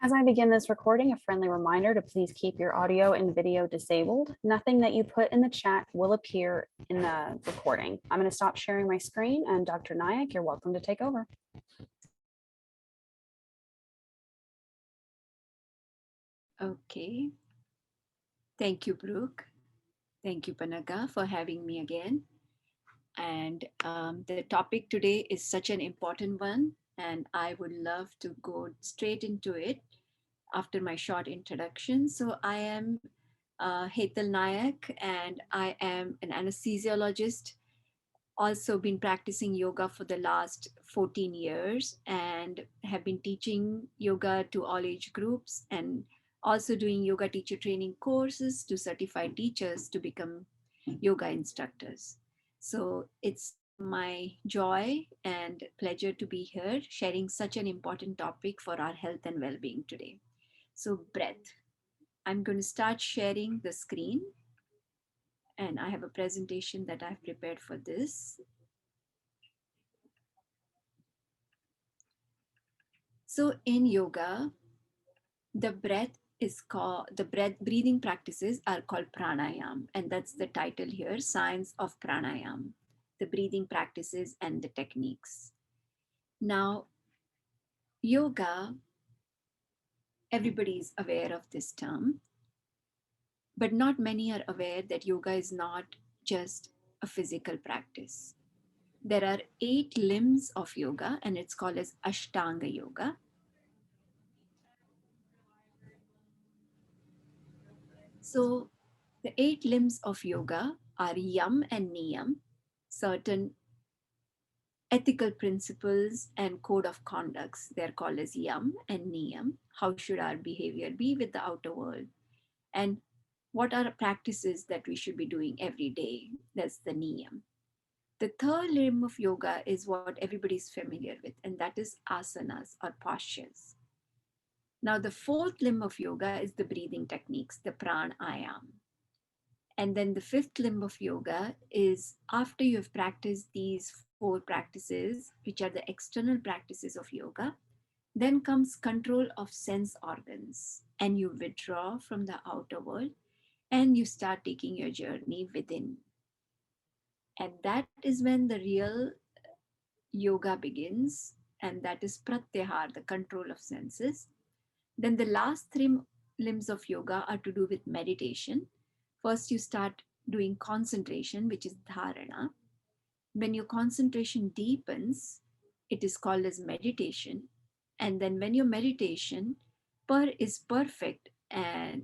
As I begin this recording, a friendly reminder to please keep your audio and video disabled. Nothing that you put in the chat will appear in the recording. I'm going to stop sharing my screen, and Dr. Nayak, you're welcome to take over. Okay. Thank you, Brooke. Thank you, Panaga, for having me again. And the topic today is such an important one, and I would love to go straight into it after my short introduction. So I am Hetal Nayak, and I am an anesthesiologist. Also been practicing yoga for the last 14 years and have been teaching yoga to all age groups and also doing yoga teacher training courses to certify teachers to become yoga instructors. So it's my joy and pleasure to be here sharing such an important topic for our health and well-being today. So breath. I'm going to start sharing the screen, and I have a presentation that I've prepared for this. So in yoga, the breath is called the breathing practices are called pranayam, and that's the title here, Science of Pranayam, the breathing practices and the techniques. Now, yoga, everybody is aware of this term, but not many are aware that yoga is not just a physical practice. There are 8 limbs of yoga, and it's called as Ashtanga yoga. So the 8 limbs of yoga are yam and niyam, certain ethical principles and code of conducts. They're called as yam and niyam. How should our behavior be with the outer world? And what are practices that we should be doing every day? That's the niyam. The third limb of yoga is what everybody's familiar with, and that is asanas or postures. Now, the fourth limb of yoga is the breathing techniques, the pranayam. And then the fifth limb of yoga is after you have practiced these 4 practices, which are the external practices of yoga, then comes control of sense organs. And you withdraw from the outer world and you start taking your journey within. And that is when the real yoga begins, and that is pratyahar, the control of senses. Then the last 3 limbs of yoga are to do with meditation. First, you start doing concentration, which is dharana. When your concentration deepens, it is called as meditation. And then when your meditation is perfect and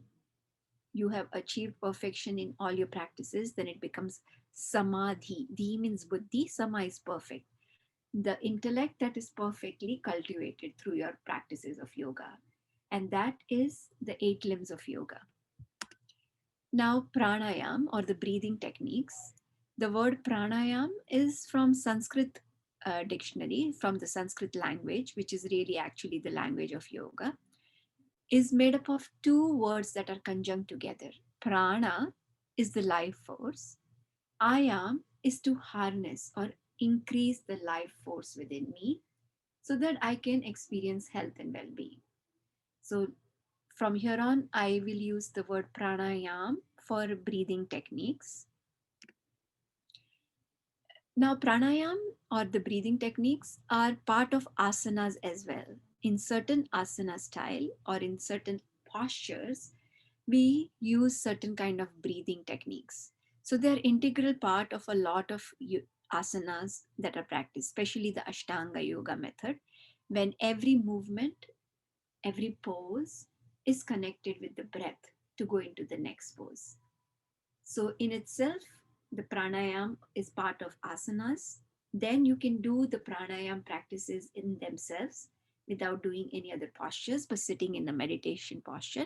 you have achieved perfection in all your practices, then it becomes samadhi. Di means buddhi, sama is perfect. The intellect that is perfectly cultivated through your practices of yoga. And that is the 8 limbs of yoga. Now, pranayam or the breathing techniques. The word pranayam is from Sanskrit dictionary, from the Sanskrit language, which is really actually the language of yoga, is made up of 2 words that are conjunct together. Prana is the life force. Ayam is to harness or increase the life force within me so that I can experience health and well-being. So from here on, I will use the word pranayam for breathing techniques. Now, pranayam or the breathing techniques are part of asanas as well. In certain asana style or in certain postures, we use certain kind of breathing techniques. So they're integral part of a lot of asanas that are practiced, especially the Ashtanga yoga method, when every movement, every pose is connected with the breath to go into the next pose. So in itself, the pranayam is part of asanas. Then you can do the pranayam practices in themselves without doing any other postures, but sitting in the meditation posture.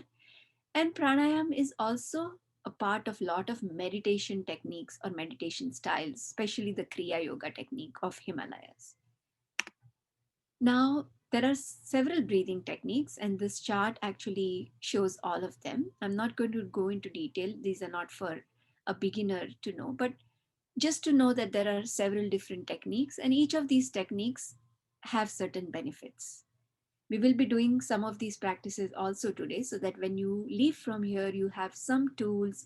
And pranayam is also a part of lot of meditation techniques or meditation styles, especially the Kriya Yoga technique of Himalayas. Now, there are several breathing techniques, and this chart actually shows all of them. I'm not going to go into detail. These are not for a beginner to know, but just to know that there are several different techniques, and each of these techniques have certain benefits. We will be doing some of these practices also today so that when you leave from here, you have some tools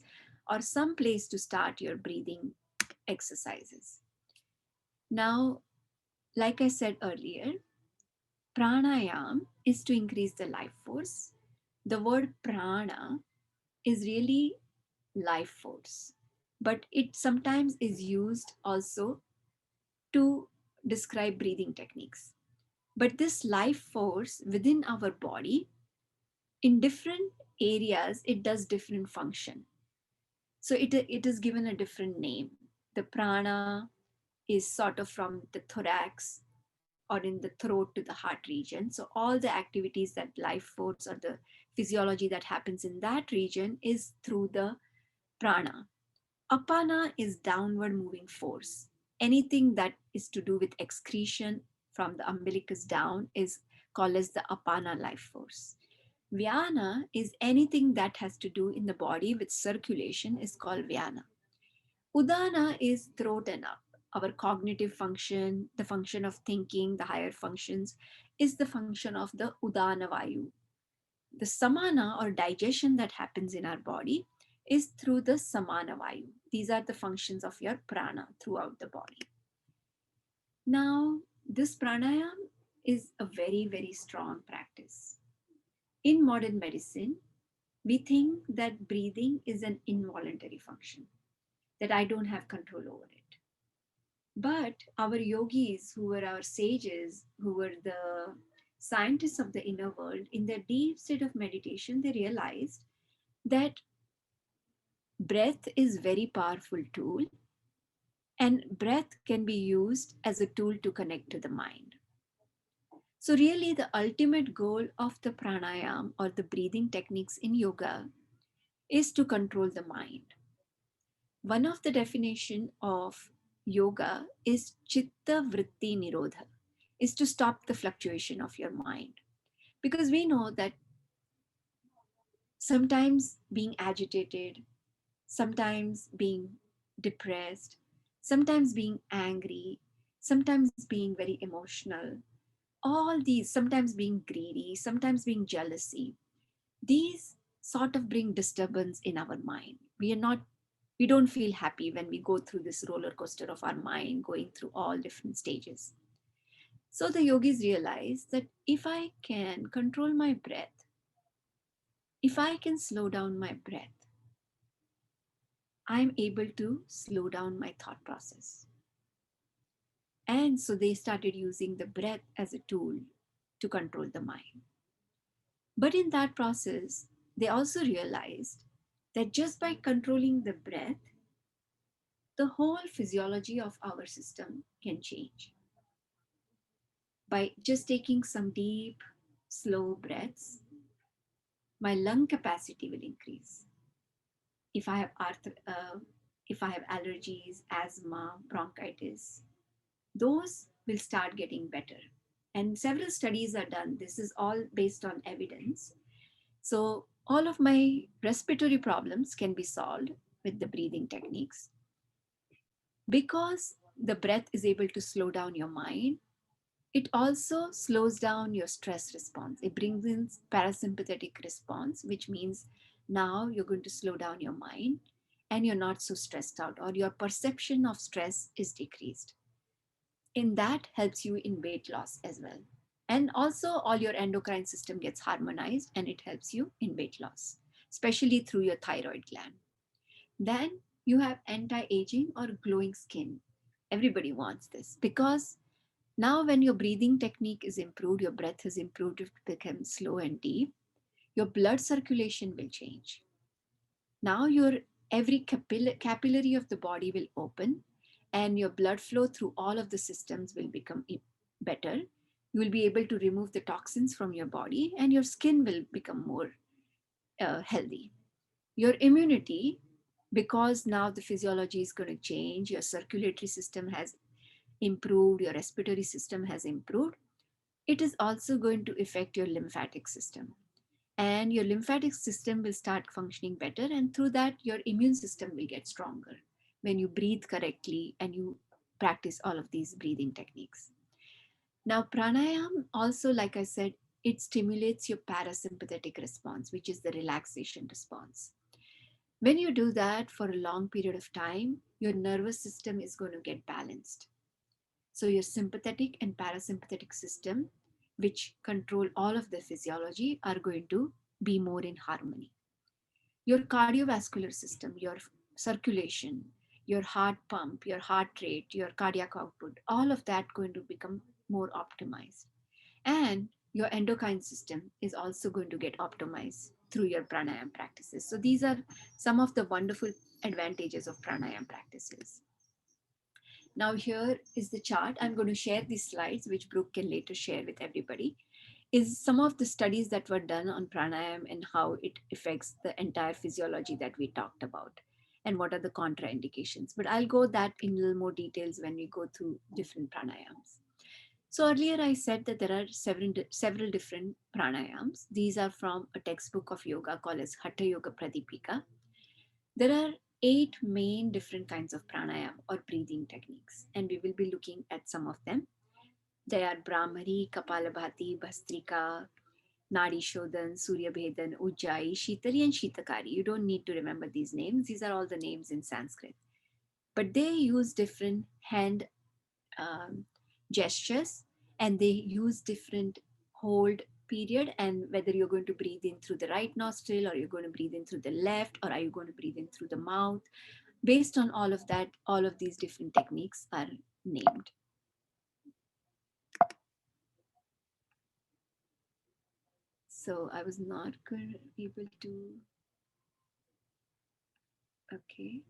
or some place to start your breathing exercises. Now, like I said earlier, pranayam is to increase the life force. The word prana is really life force, but it sometimes is used also to describe breathing techniques. But this life force within our body, in different areas, it does different function. So it is given a different name. The prana is sort of from the thorax or in the throat to the heart region. So all the activities, that life force or the physiology that happens in that region is through the prana. Apana is downward moving force. Anything that is to do with excretion from the umbilicus down is called as the apana life force. Vyana is anything that has to do in the body with circulation is called Vyana. Udana is throat and up. Our cognitive function, the function of thinking, the higher functions, is the function of the Udana Vayu. The samana or digestion that happens in our body is through the samana vayu. These are the functions of your prana throughout the body. Now, this pranayam is a very, very strong practice. In modern medicine, we think that breathing is an involuntary function, that I don't have control over it. But our yogis, who were our sages, who were the scientists of the inner world, in their deep state of meditation, they realized that breath is very powerful tool, and breath can be used as a tool to connect to the mind. So really the ultimate goal of the pranayam or the breathing techniques in yoga is to control the mind. One of the definition of yoga is chitta vritti nirodha, is to stop the fluctuation of your mind. Because we know that sometimes being agitated, sometimes being depressed, sometimes being angry, sometimes being very emotional, all these, sometimes being greedy, sometimes being jealousy, these sort of bring disturbance in our mind. We don't feel happy when we go through this roller coaster of our mind, going through all different stages. So the yogis realize that if I can control my breath, if I can slow down my breath, I'm able to slow down my thought process. And so they started using the breath as a tool to control the mind. But in that process, they also realized that just by controlling the breath, the whole physiology of our system can change. By just taking some deep, slow breaths, my lung capacity will increase. If I have if I have allergies, asthma, bronchitis, those will start getting better. And several studies are done. This is all based on evidence. So all of my respiratory problems can be solved with the breathing techniques. Because the breath is able to slow down your mind, it also slows down your stress response. It brings in parasympathetic response, which means now you're going to slow down your mind and you're not so stressed out, or your perception of stress is decreased. And that helps you in weight loss as well. And also all your endocrine system gets harmonized and it helps you in weight loss, especially through your thyroid gland. Then you have anti-aging or glowing skin. Everybody wants this because now when your breathing technique is improved, your breath is improved, it becomes slow and deep, your blood circulation will change. Now your every capillary of the body will open and your blood flow through all of the systems will become better. You will be able to remove the toxins from your body and your skin will become more healthy. Your immunity, because now the physiology is going to change, your circulatory system has improved, your respiratory system has improved, it is also going to affect your lymphatic system. And your lymphatic system will start functioning better. And through that, your immune system will get stronger when you breathe correctly and you practice all of these breathing techniques. Now, pranayam also, like I said, it stimulates your parasympathetic response, which is the relaxation response. When you do that for a long period of time, your nervous system is going to get balanced. So your sympathetic and parasympathetic system, which control all of the physiology, are going to be more in harmony. Your cardiovascular system, your circulation, your heart pump, your heart rate, your cardiac output, all of that going to become more optimized. And your endocrine system is also going to get optimized through your pranayam practices. So these are some of the wonderful advantages of pranayam practices. Now here is the chart. I'm going to share these slides, which Brooke can later share with everybody, is some of the studies that were done on pranayam and how it affects the entire physiology that we talked about and what are the contraindications. But I'll go that in a little more details when we go through different pranayams. So earlier I said that there are several different pranayams. These are from a textbook of yoga called as Hatha Yoga Pradipika. There are 8 main different kinds of pranayam or breathing techniques, and we will be looking at some of them. They are Brahmari, Kapalabhati, Bhastrika, Nadi Shodhan, Surya Bhedan, Ujjayi, Shitali, and Shitakari. You don't need to remember these names. These are all the names in Sanskrit. But they use different hand um, gestures, and they use different hold period, and whether you're going to breathe in through the right nostril, or you're going to breathe in through the left, or are you going to breathe in through the mouth. Based on all of that, all of these different techniques are named. So I was not able to, okay,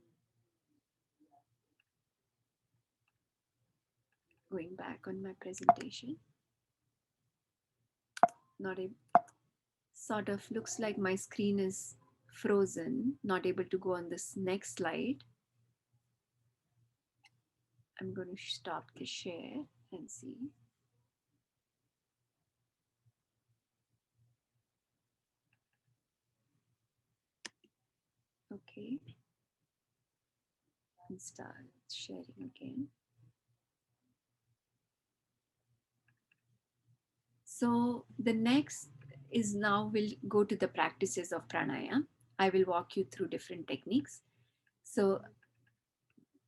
going back on my presentation. Not a, sort of looks like my screen is frozen, not able to go on this next slide. I'm going to stop the share and see. Okay, and start sharing again. So the next is now we'll go to the practices of pranayama. I will walk you through different techniques. So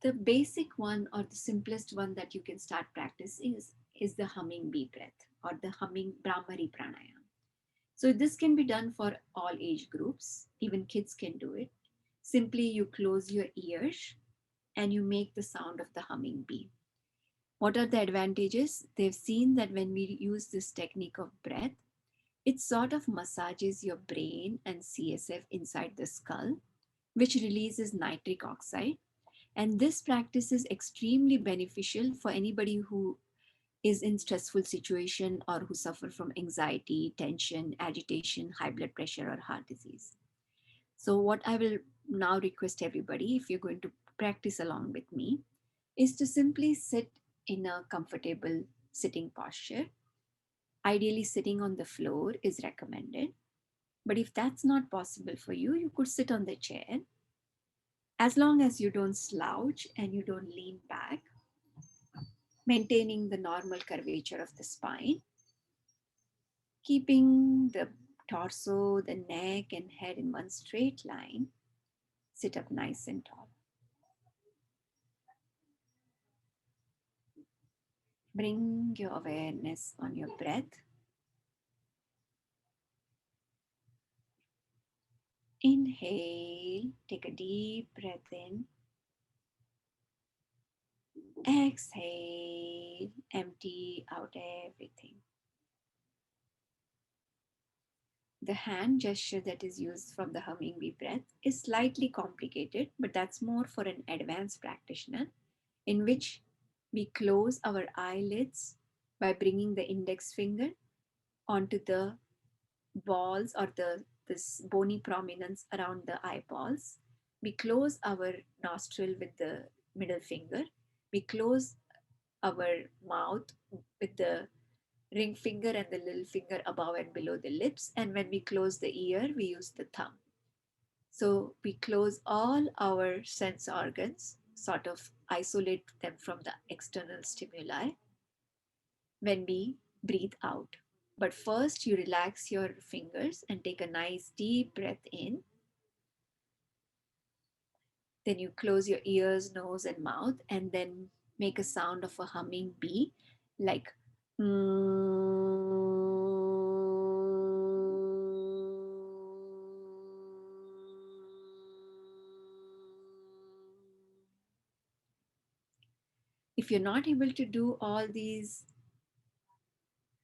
the basic one or the simplest one that you can start practicing is the humming bee breath or the humming Brahmari pranayama. So this can be done for all age groups. Even kids can do it. Simply you close your ears and you make the sound of the humming bee. What are the advantages? They've seen that when we use this technique of breath, it sort of massages your brain and CSF inside the skull, which releases nitric oxide. And this practice is extremely beneficial for anybody who is in stressful situation or who suffer from anxiety, tension, agitation, high blood pressure, or heart disease. So what I will now request everybody, if you're going to practice along with me, is to simply sit in a comfortable sitting posture. Ideally, sitting on the floor is recommended. But if that's not possible for you, you could sit on the chair. As long as you don't slouch and you don't lean back, maintaining the normal curvature of the spine, keeping the torso, the neck, and head in one straight line, sit up nice and tall. Bring your awareness on your breath. Inhale, take a deep breath in. Exhale, empty out everything. The hand gesture that is used from the humming bee breath is slightly complicated, but that's more for an advanced practitioner, in which we close our eyelids by bringing the index finger onto the balls or this bony prominence around the eyeballs. We close our nostril with the middle finger. We close our mouth with the ring finger and the little finger above and below the lips. And when we close the ear, we use the thumb. So we close all our sense organs, sort of isolate them from the external stimuli when we breathe out. But first you relax your fingers and take a nice deep breath in. Then you close your ears, nose, and mouth, and then make a sound of a humming bee, like if you're not able to do all these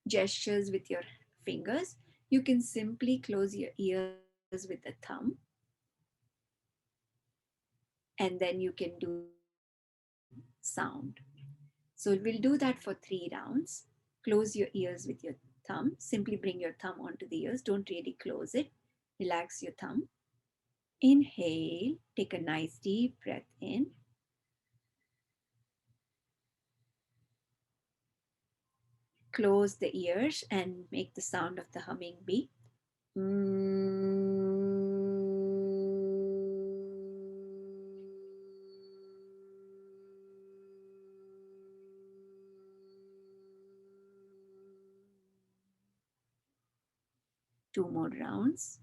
gestures with your fingers, you can simply close your ears with the thumb, and then you can do sound. So we'll do that for 3 rounds. Close your ears with your thumb. Simply bring your thumb onto the ears. Don't really close it. Relax your thumb. Inhale. Take a nice deep breath in. Close the ears and make the sound of the humming bee. Two more rounds.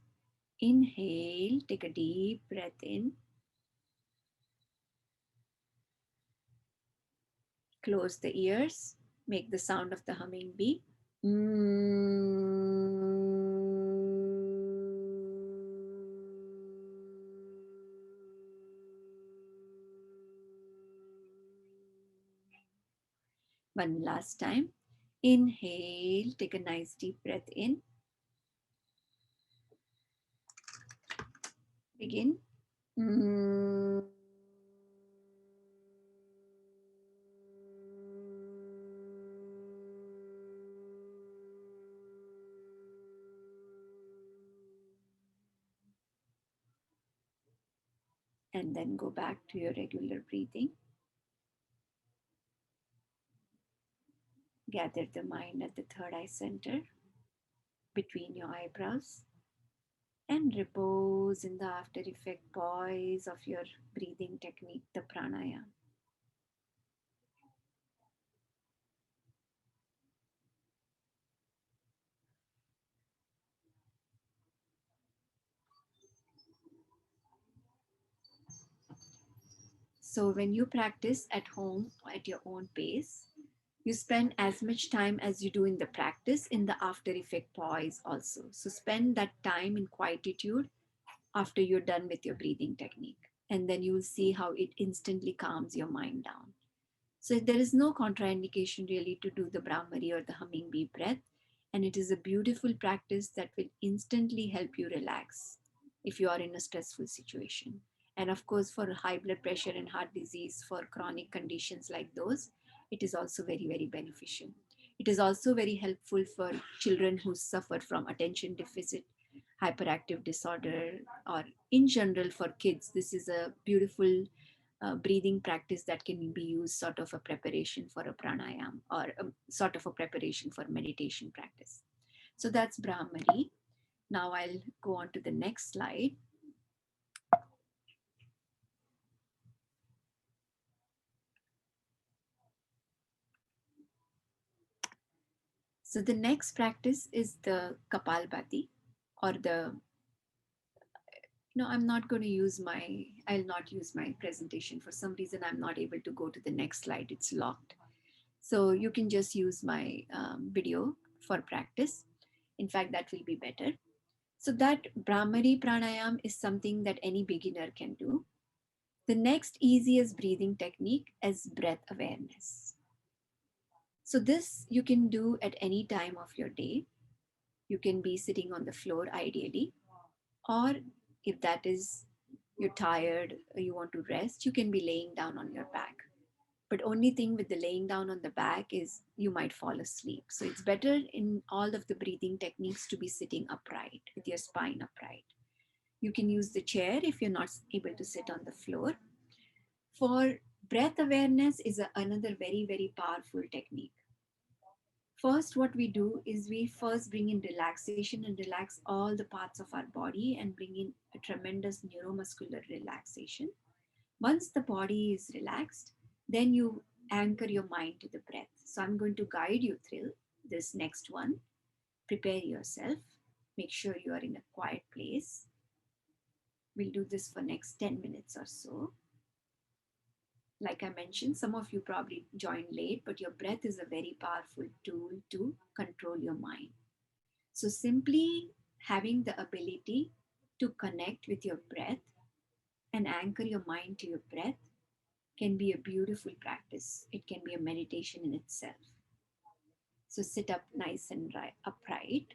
Inhale, take a deep breath in. Close the ears, make the sound of the humming bee. One last time. Inhale, take a nice deep breath in. Begin. And then go back to your regular breathing. Gather the mind at the third eye center between your eyebrows and repose in the after effect poise of your breathing technique, the pranayama. So when you practice at home at your own pace, you spend as much time as you do in the practice in the after effect pause also. So spend that time in quietude after you're done with your breathing technique. And then you'll see how it instantly calms your mind down. So there is no contraindication really to do the Brahmari or the humming bee breath. And it is a beautiful practice that will instantly help you relax if you are in a stressful situation. And of course, for high blood pressure and heart disease, for chronic conditions like those, it is also very, very beneficial. It is also very helpful for children who suffer from attention deficit hyperactive disorder, or in general for kids. This is a beautiful breathing practice that can be used sort of a preparation for a pranayam, or sort of a preparation for meditation practice. So that's Brahmari. Now I'll go on to the next slide. So the next practice is the Kapalbhati, or the, no, I'm not going to use my, I'll not use my presentation. For some reason, I'm not able to go to the next slide. It's locked. So you can just use my video for practice. In fact, that will be better. So that Brahmari pranayam is something that any beginner can do. The next easiest breathing technique is breath awareness. So this you can do at any time of your day. You can be sitting on the floor ideally, or if that is you're tired or you want to rest, you can be laying down on your back. But only thing with the laying down on the back is you might fall asleep. So it's better in all of the breathing techniques to be sitting upright with your spine upright. You can use the chair if you're not able to sit on the floor. For breath awareness is another very, very powerful technique. First, what we do is we first bring in relaxation and relax all the parts of our body and bring in a tremendous neuromuscular relaxation. Once the body is relaxed, then you anchor your mind to the breath. So I'm going to guide you through this next one. prepare yourself. Make sure you are in a quiet place. We'll do this for next 10 minutes or so. Like I mentioned, some of you probably joined late, but your breath is a very powerful tool to control your mind. So simply having the ability to connect with your breath and anchor your mind to your breath can be a beautiful practice. It can be a meditation in itself. So sit up nice and upright.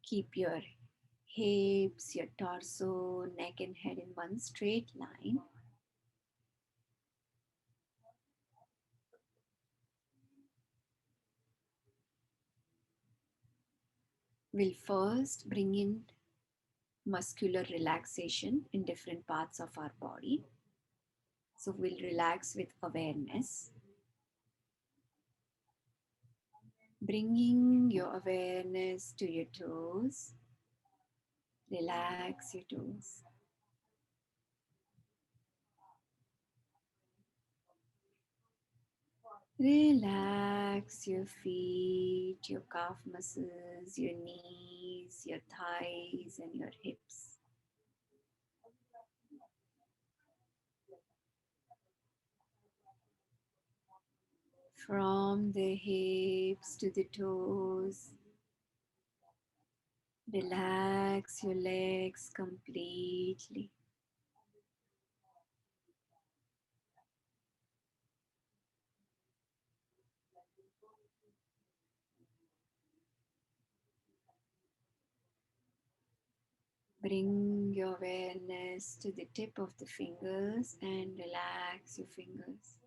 Keep your hips, your torso, neck, and head in one straight line. We'll first bring in muscular relaxation in different parts of our body. So we'll relax with awareness, bringing your awareness to your toes. Relax your toes. Relax your feet, your calf muscles, your knees, your thighs, and your hips. From the hips to the toes, relax your legs completely. Bring your awareness to the tip of the fingers and relax your fingers.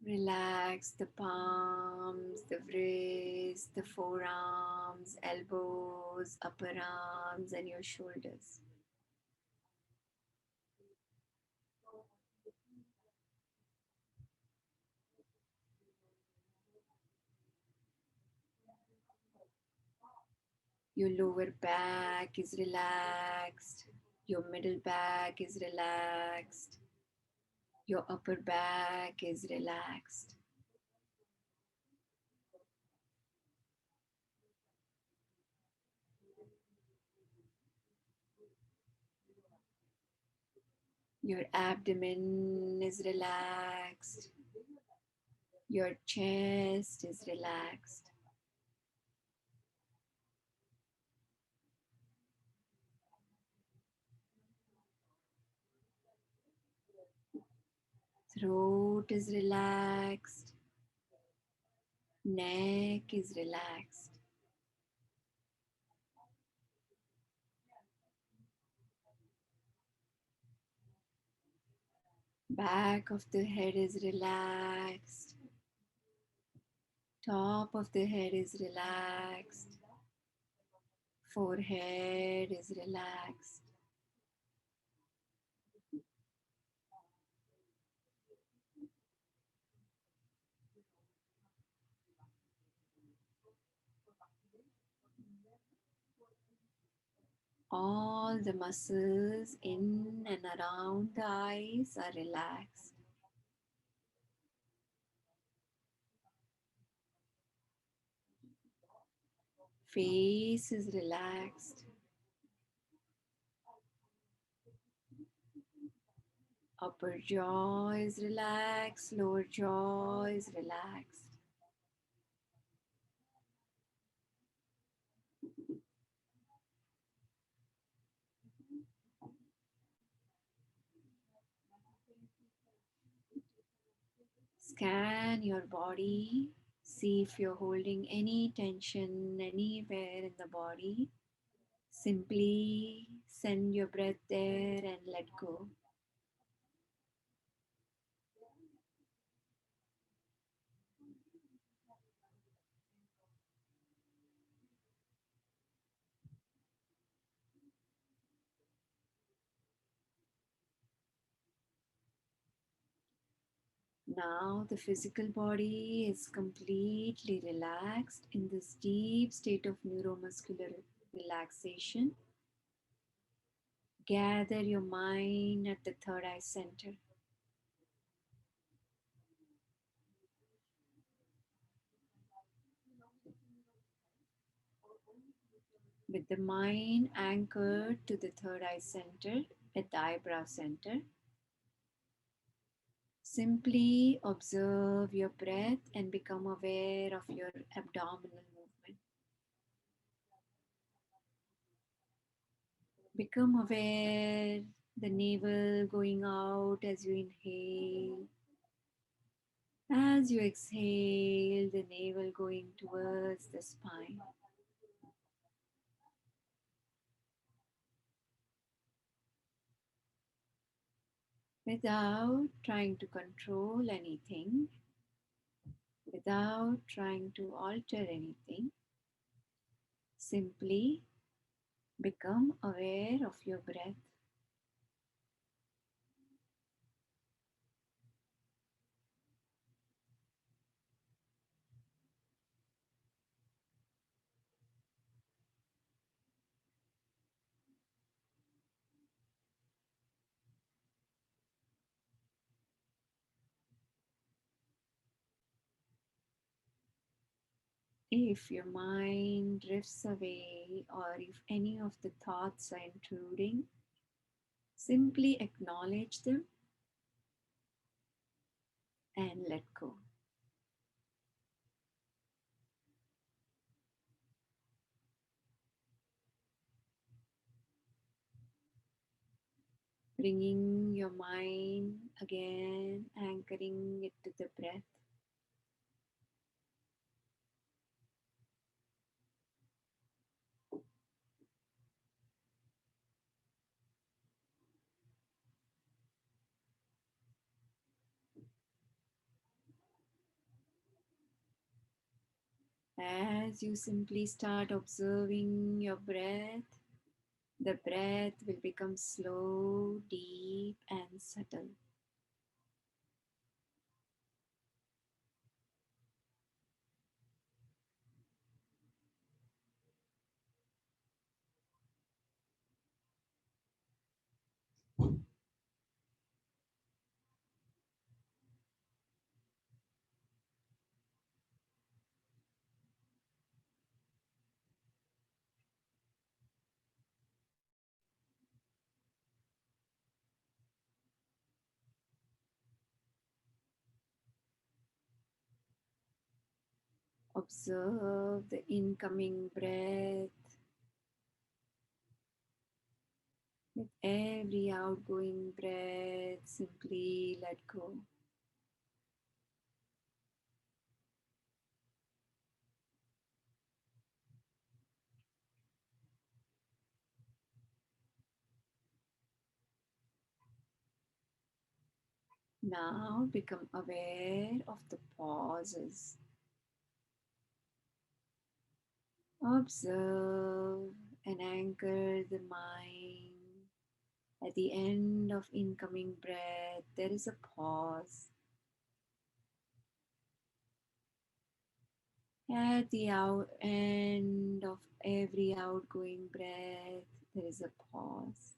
Relax the palms, the wrists, the forearms, elbows, upper arms, and your shoulders. Your lower back is relaxed. Your middle back is relaxed. Your upper back is relaxed. Your abdomen is relaxed. Your chest is relaxed. Throat is relaxed. Neck is relaxed. Back of the head is relaxed. Top of the head is relaxed. Forehead is relaxed. All the muscles in and around the eyes are relaxed. Face is relaxed. Upper jaw is relaxed. Lower jaw is relaxed. Scan your body. See if you're holding any tension anywhere in the body. Simply send your breath there and let go. Now the physical body is completely relaxed in this deep state of neuromuscular relaxation. Gather your mind at the third eye center. With the mind anchored to the third eye center at the eyebrow center, simply observe your breath and become aware of your abdominal movement. Become aware the navel going out as you inhale. As you exhale, the navel going towards the spine. Without trying to control anything, without trying to alter anything, simply become aware of your breath. If your mind drifts away or if any of the thoughts are intruding, simply acknowledge them and let go. Bringing your mind again, anchoring it to the breath. As you simply start observing your breath, the breath will become slow, deep, and subtle. Observe the incoming breath. With every outgoing breath, simply let go. Now become aware of the pauses. Observe and anchor the mind. At the end of incoming breath, there is a pause. At the end of every outgoing breath, there is a pause.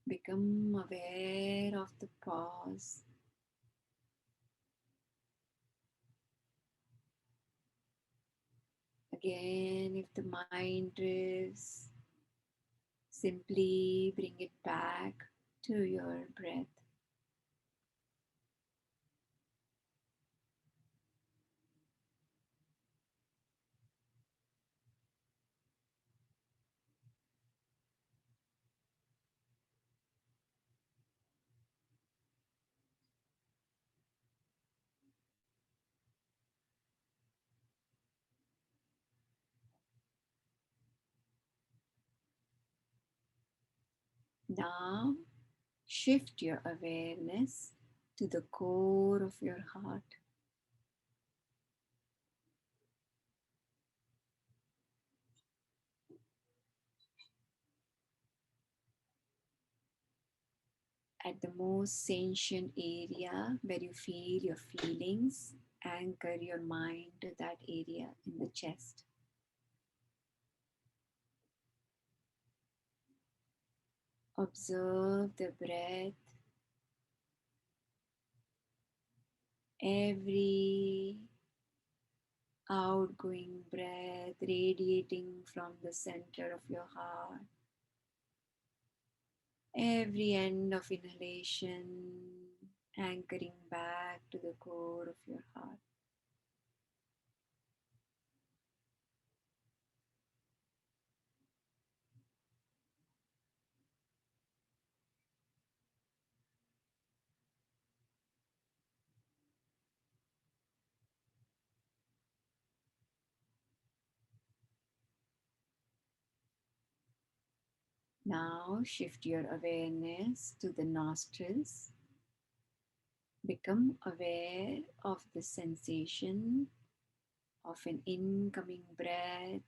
Become aware of the pause. Again, if the mind drifts, simply bring it back to your breath. Now, shift your awareness to the core of your heart. At the most sentient area where you feel your feelings anchor your mind to that area in the chest. Observe the breath. Every outgoing breath radiating from the center of your heart. Every end of inhalation anchoring back to the core of your heart. Now shift your awareness to the nostrils. Become aware of the sensation of an incoming breath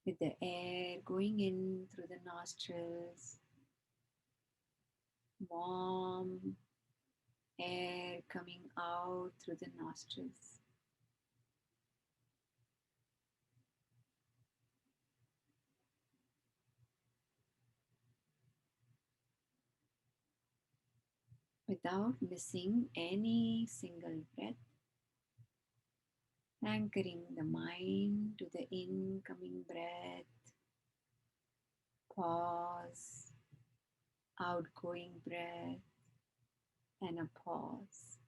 with the air going in through the nostrils, warm air coming out through the nostrils. Without missing any single breath, anchoring the mind to the incoming breath, pause, outgoing breath, and a pause.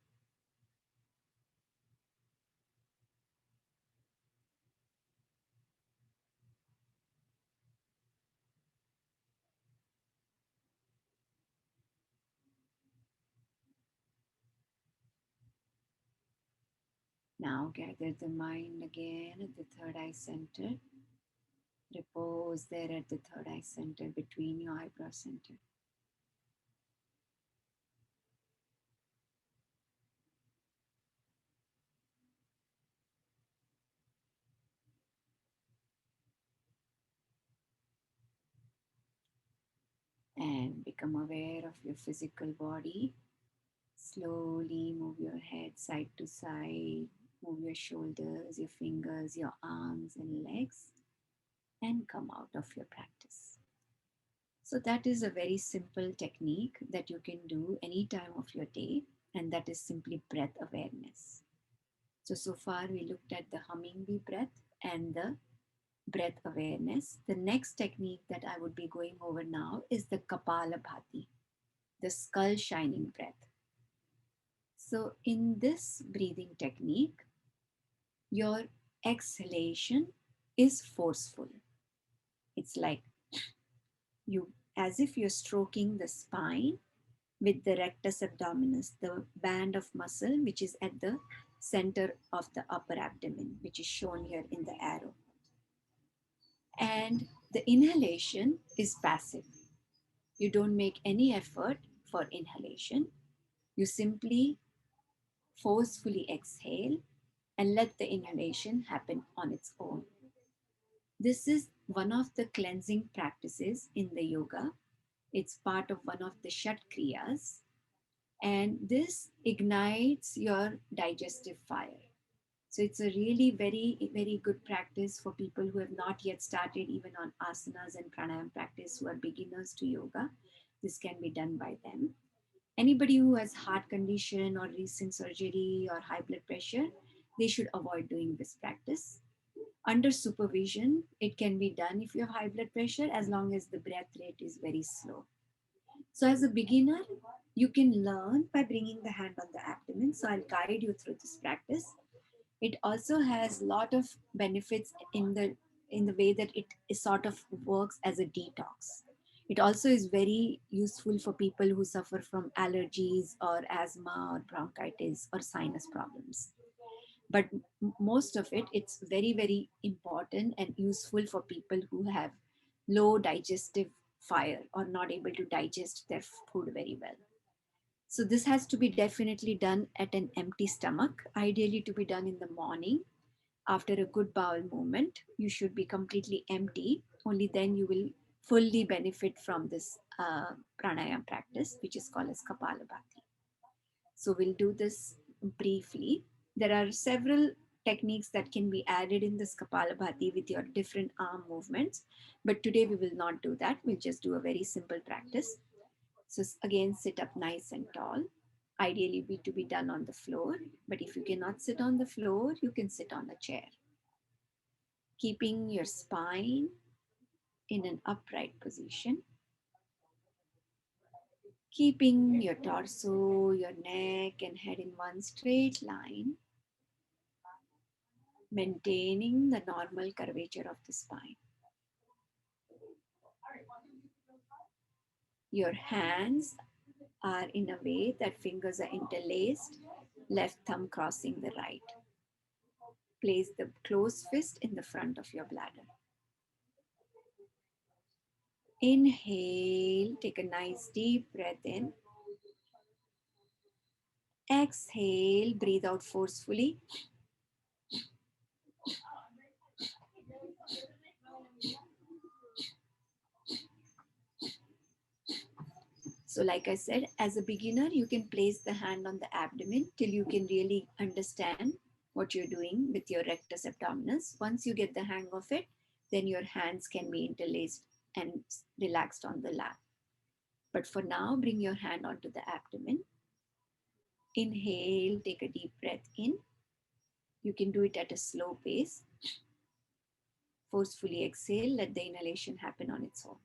Now gather the mind again at the third eye center. Repose there at the third eye center between your eyebrow center. And become aware of your physical body. Slowly move your head side to side, move your shoulders, your fingers, your arms and legs, and come out of your practice. So that is a very simple technique that you can do any time of your day, and that is simply breath awareness. So far we looked at the humming bee breath and the breath awareness. The next technique that I would be going over now is the Kapalabhati, the skull shining breath. So in this breathing technique, your exhalation is forceful. It's like you, as if you're stroking the spine with the rectus abdominis, the band of muscle which is at the center of the upper abdomen, which is shown here in the arrow. And the inhalation is passive. You don't make any effort for inhalation. You simply forcefully exhale and let the inhalation happen on its own. This is one of the cleansing practices in the yoga. It's part of one of the Shat Kriyas, and this ignites your digestive fire. So it's a really very, very good practice for people who have not yet started even on asanas and pranayam practice, who are beginners to yoga. This can be done by them. Anybody who has heart condition or recent surgery or high blood pressure, they should avoid doing this practice. Under supervision, it can be done if you have high blood pressure, as long as the breath rate is very slow. So as a beginner, you can learn by bringing the hand on the abdomen. So I'll guide you through this practice. It also has a lot of benefits in the way that it is sort of works as a detox. It also is very useful for people who suffer from allergies or asthma or bronchitis or sinus problems. But most of it, it's very, very important and useful for people who have low digestive fire or not able to digest their food very well. So this has to be definitely done at an empty stomach, ideally to be done in the morning after a good bowel movement. You should be completely empty. Only then you will fully benefit from this pranayam practice, which is called as Kapalabhati. So we'll do this briefly. There are several techniques that can be added in this Kapalabhati with your different arm movements. But today we will not do that. We'll just do a very simple practice. So again, sit up nice and tall. Ideally to be done on the floor. But if you cannot sit on the floor, you can sit on a chair. Keeping your spine in an upright position. Keeping your torso, your neck and head in one straight line. Maintaining the normal curvature of the spine. Your hands are in a way that fingers are interlaced, left thumb crossing the right. Place the closed fist in the front of your bladder. Inhale, take a nice deep breath in. Exhale, breathe out forcefully. So like I said, as a beginner, you can place the hand on the abdomen till you can really understand what you're doing with your rectus abdominis. Once you get the hang of it, then your hands can be interlaced and relaxed on the lap. But for now, bring your hand onto the abdomen. Inhale, take a deep breath in. You can do it at a slow pace. Forcefully exhale, let the inhalation happen on its own.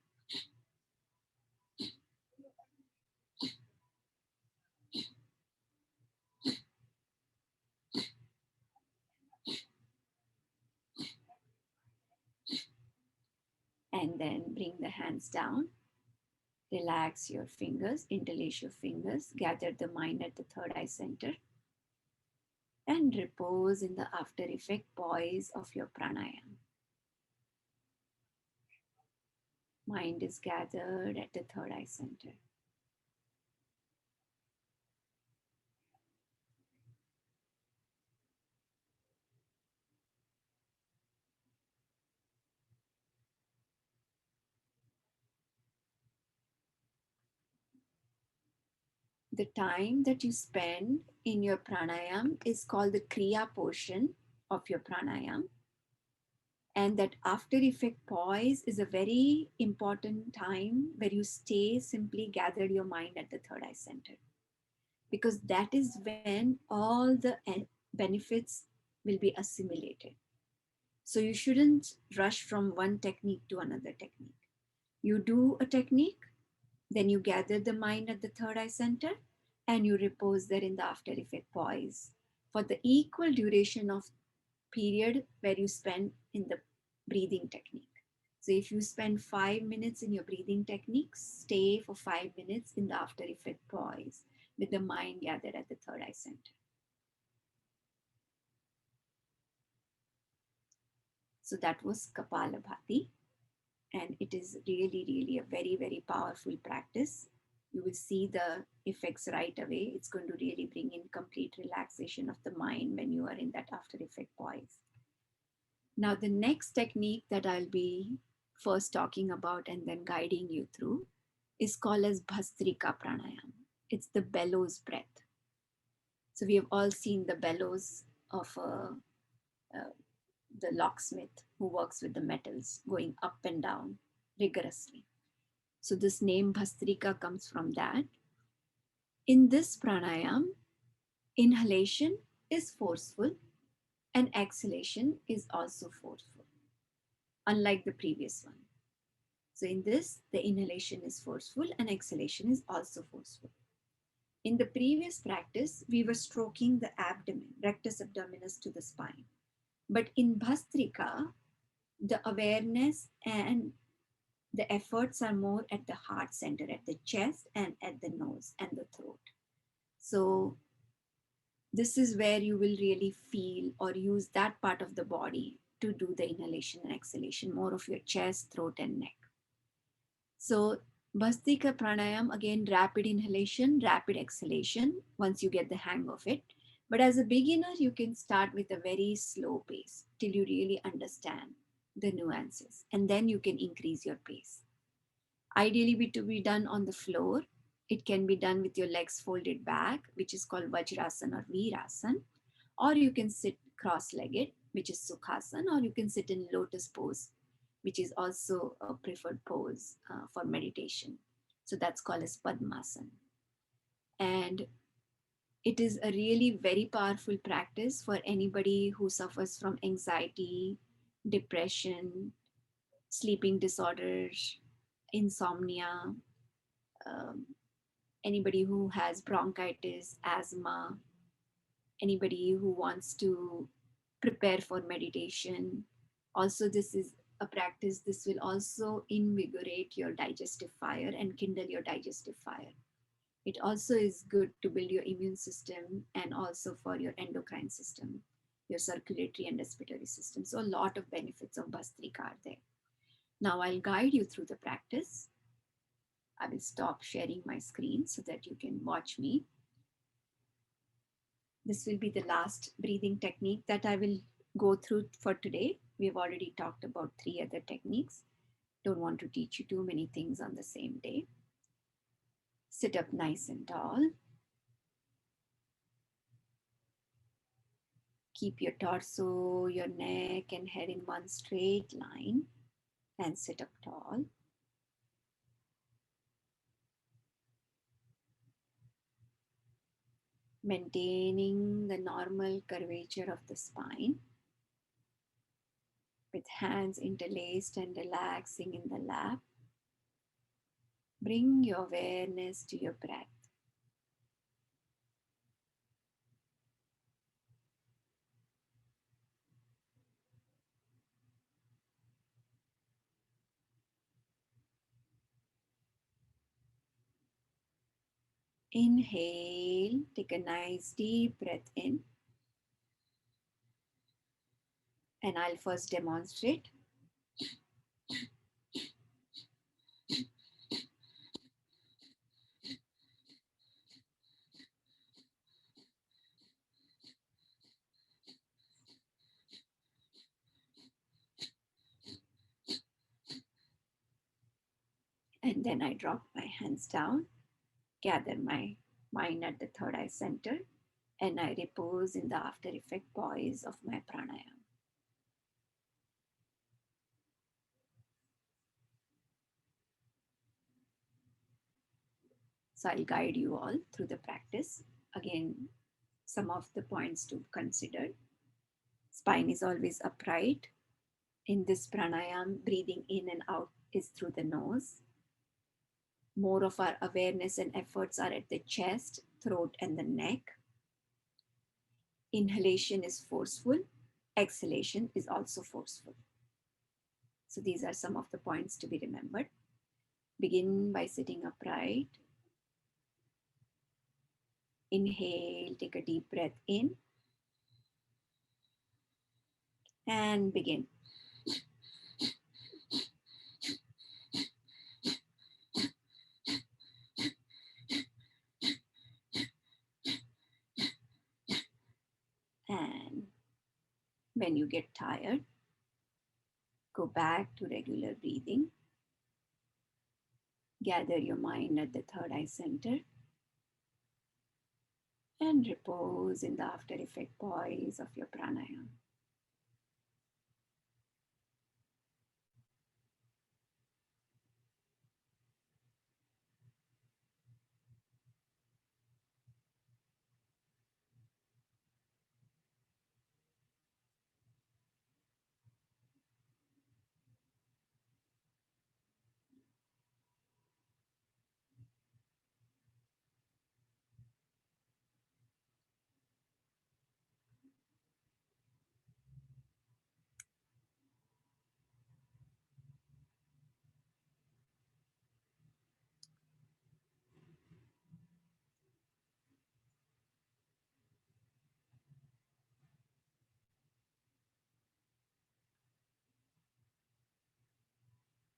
And then bring the hands down. Relax your fingers, interlace your fingers, gather the mind at the third eye center, and repose in the after effect poise of your pranayama. Mind is gathered at the third eye center. The time that you spend in your pranayam is called the kriya portion of your pranayam. And that after effect poise is a very important time where you stay simply gathered your mind at the third eye center. Because that is when all the benefits will be assimilated. So you shouldn't rush from one technique to another technique. You do a technique, then you gather the mind at the third eye center, and you repose there in the after effect poise for the equal duration of period where you spend in the breathing technique. So if you spend 5 minutes in your breathing technique, stay for 5 minutes in the after effect poise with the mind gathered at the third eye center. So that was Kapalabhati, and it is really, really a very, very powerful practice. You will see the effects right away. It's going to really bring in complete relaxation of the mind when you are in that after effect poise. Now, the next technique that I'll be first talking about and then guiding you through is called as Bhastrika Pranayam. It's the bellows breath. So we have all seen the bellows of the locksmith who works with the metals going up and down rigorously. So this name Bhastrika comes from that. In this pranayam, inhalation is forceful and exhalation is also forceful, unlike the previous one. So in this, the inhalation is forceful and exhalation is also forceful. In the previous practice, we were stroking the abdomen, rectus abdominis to the spine. But in Bhastrika, the awareness and the efforts are more at the heart center, at the chest and at the nose and the throat. So this is where you will really feel or use that part of the body to do the inhalation and exhalation, more of your chest, throat and neck. So Bhastrika pranayam, again, rapid inhalation, rapid exhalation once you get the hang of it. But as a beginner, you can start with a very slow pace till you really understand the nuances, and then you can increase your pace. Ideally, to be done on the floor, It can be done with your legs folded back, which is called Vajrasan or Veerasan, or you can sit cross-legged, which is Sukhasana, or you can sit in lotus pose, which is also a preferred pose for meditation. So that's called as Padmasana. And it is a really very powerful practice for anybody who suffers from anxiety, depression, sleeping disorders, insomnia, um, anybody who has bronchitis, asthma, anybody who wants to prepare for meditation. Also, this is a practice, this will also invigorate your digestive fire and kindle your digestive fire. It also is good to build your immune system and also for your endocrine system, your circulatory and respiratory system. So a lot of benefits of Bhastrika are there. Now I'll guide you through the practice. I will stop sharing my screen so that you can watch me. This will be the last breathing technique that I will go through for today. We've already talked about 3 other techniques. Don't want to teach you too many things on the same day. Sit up nice and tall. Keep your torso, your neck and head in one straight line and sit up tall. Maintaining the normal curvature of the spine with hands interlaced and relaxing in the lap. Bring your awareness to your breath. Inhale, take a nice deep breath in. And I'll first demonstrate. And then I drop my hands down, gather my mind at the third eye center, and I repose in the after effect poise of my pranayama. So I'll guide you all through the practice. Again, some of the points to consider. Spine is always upright. In this pranayama, breathing in and out is through the nose. More of our awareness and efforts are at the chest, throat, and the neck. Inhalation is forceful. Exhalation is also forceful. So these are some of the points to be remembered. Begin by sitting upright. Inhale, take a deep breath in and begin. And when you get tired, go back to regular breathing. Gather your mind at the third eye center and repose in the after effect poise of your pranayama.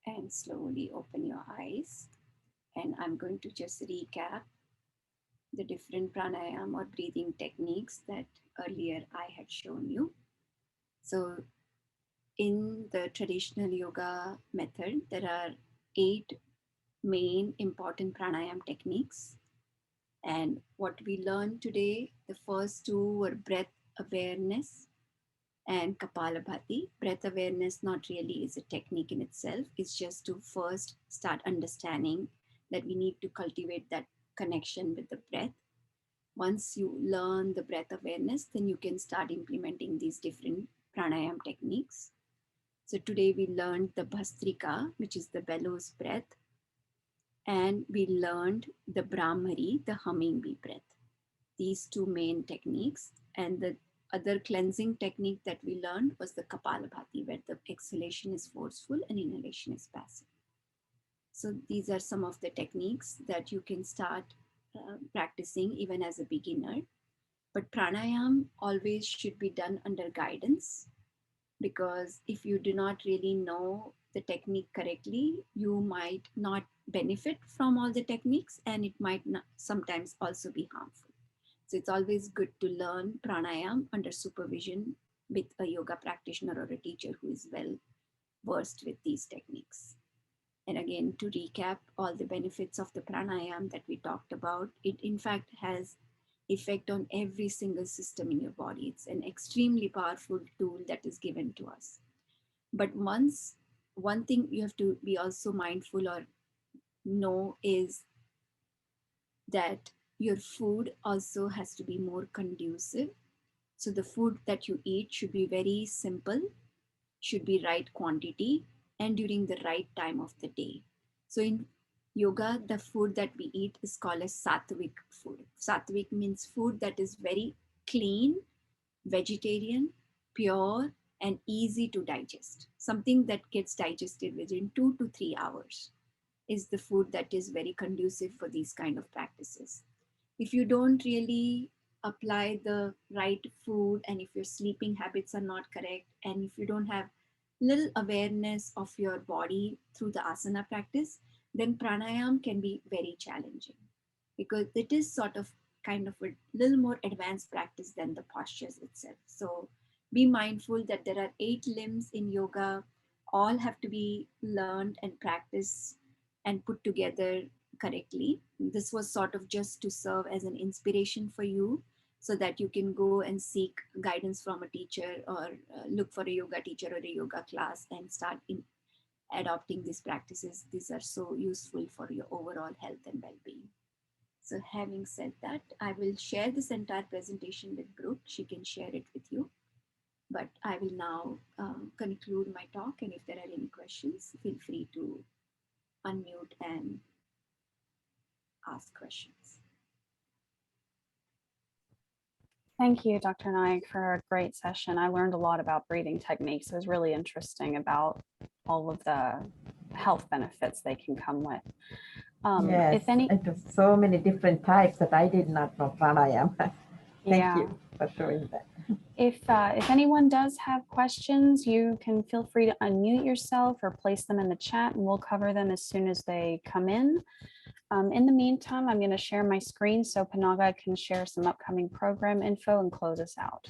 And slowly open your eyes. And I'm going to just recap the different pranayama or breathing techniques that earlier I had shown you. So in the traditional yoga method, there are 8 main important pranayam techniques. And what we learned today, the first two were breath awareness and Kapalabhati. Breath awareness not really is a technique in itself. It's just to first start understanding that we need to cultivate that connection with the breath. Once you learn the breath awareness, then you can start implementing these different pranayam techniques. So today we learned the Bhastrika, which is the bellows breath, and we learned the Brahmari, the humming bee breath. These two main techniques, and the other cleansing technique that we learned was the Kapalabhati, where the exhalation is forceful and inhalation is passive. So these are some of the techniques that you can start practicing even as a beginner. But pranayam always should be done under guidance, because if you do not really know the technique correctly, you might not benefit from all the techniques, and it might not, sometimes also be harmful. So it's always good to learn pranayam under supervision with a yoga practitioner or a teacher who is well versed with these techniques. And again, to recap all the benefits of the pranayam that we talked about, it in fact has effect on every single system in your body. It's an extremely powerful tool that is given to us. But one thing you have to be also mindful or know is that your food also has to be more conducive. So the food that you eat should be very simple, should be right quantity, and during the right time of the day. So in yoga, the food that we eat is called as sattvic food. Sattvic means food that is very clean, vegetarian, pure, and easy to digest. Something that gets digested within 2 to 3 hours is the food that is very conducive for these kind of practices. If you don't really apply the right food, and if your sleeping habits are not correct, and if you don't have little awareness of your body through the asana practice, then pranayam can be very challenging, because it is sort of kind of a little more advanced practice than the postures itself. So be mindful that there are 8 limbs in yoga, all have to be learned and practiced and put together correctly. This was sort of just to serve as an inspiration for you, so that you can go and seek guidance from a teacher, or look for a yoga teacher or a yoga class and start adopting these practices. These are so useful for your overall health and well-being. So having said that, I will share this entire presentation with Brooke. She can share it with you. But I will now conclude my talk, and if there are any questions, feel free to unmute and ask questions. Thank you, Dr. Naik, for a great session. I learned a lot about breathing techniques. It was really interesting about all of the health benefits they can come with. Yes, If any, it was so many different types that I did not know pranayam. Thank you for showing that. If anyone does have questions, you can feel free to unmute yourself or place them in the chat, and we'll cover them as soon as they come in. In the meantime, I'm going to share my screen so Panaga can share some upcoming program info and close us out.